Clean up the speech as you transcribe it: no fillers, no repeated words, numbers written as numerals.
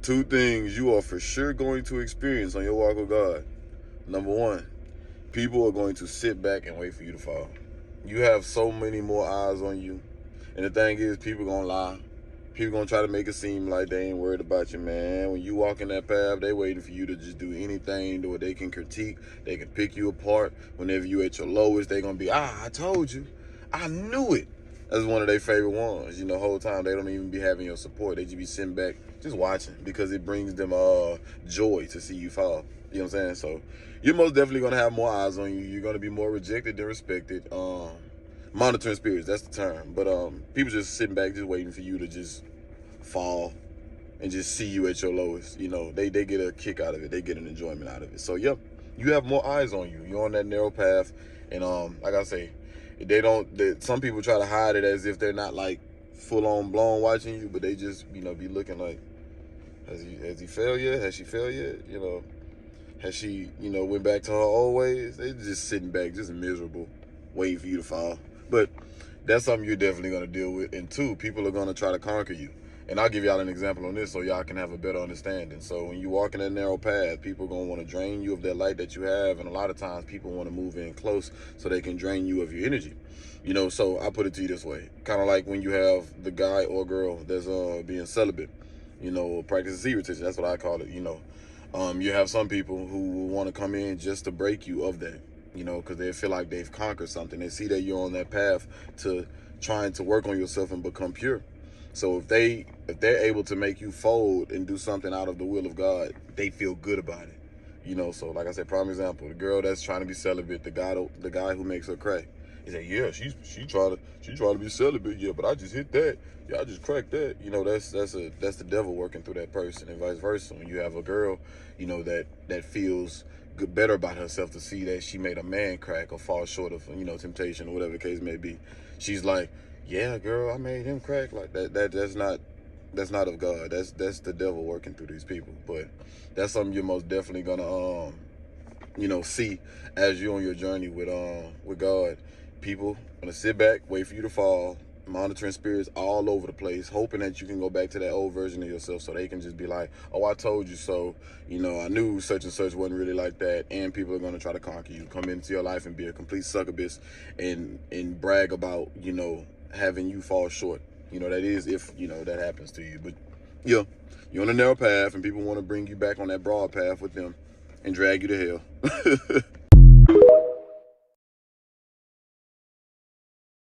Two things you are for sure going to experience on your walk with God. Number one, people are going to sit back and wait for you to fall. You have so many more eyes on you. And the thing is, people gonna lie. People gonna try to make it seem like they ain't worried about you, man. When you walk in that path, they waiting for you to just do anything to where they can critique, they can pick you apart. Whenever you at your lowest, they gonna be, I told you. I knew it. That's one of their favorite ones. The whole time they don't even be having your support. They just be sitting back, just watching, because it brings them joy to see you fall. You know what I'm saying? So you're most definitely gonna have more eyes on you. You're gonna be more rejected than respected. Monitoring spirits, that's the term. But people just sitting back, just waiting for you to just fall and just see you at your lowest. They get a kick out of it. They get an enjoyment out of it. So yep, you have more eyes on you. You're on that narrow path, and like I say, some people try to hide it as if they're not like full on blown watching you, but they just be looking like, has he failed yet? Has she failed yet? Has she went back to her old ways? They just sitting back, just miserable, waiting for you to fall. But that's something you're definitely going to deal with. And two, people are going to try to conquer you. And I'll give y'all an example on this so y'all can have a better understanding. So when you walk in that narrow path, people are going to want to drain you of that light that you have. And a lot of times people want to move in close so they can drain you of your energy. So I put it to you this way. Kind of like when you have the guy or girl that's being celibate, practicing secretism. That's what I call it, You have some people who will want to come in just to break you of that, because they feel like they've conquered something. They see that you're on that path to trying to work on yourself and become pure. So if they're able to make you fold and do something out of the will of God, they feel good about it. So like I said, prime example, the girl that's trying to be celibate, the guy who makes her crack. He said, yeah, she trying to be celibate, yeah, but I just hit that. Yeah, I just cracked that. That's the devil working through that person, and vice versa. When you have a girl, that feels better about herself to see that she made a man crack or fall short of temptation or whatever the case may be. She's like, yeah, girl, I made him crack like that. That's not of God. That's the devil working through these people. But that's something you're most definitely gonna see as you're on your journey with God. People gonna sit back, wait for you to fall, monitoring spirits all over the place, hoping that you can go back to that old version of yourself so they can just be like, oh, I told you so. I knew such and such wasn't really like that. And people are gonna try to conquer you, come into your life and be a complete succubus and brag about, having you fall short. That is if, that happens to you. But yeah, you're on a narrow path and people want to bring you back on that broad path with them and drag you to hell.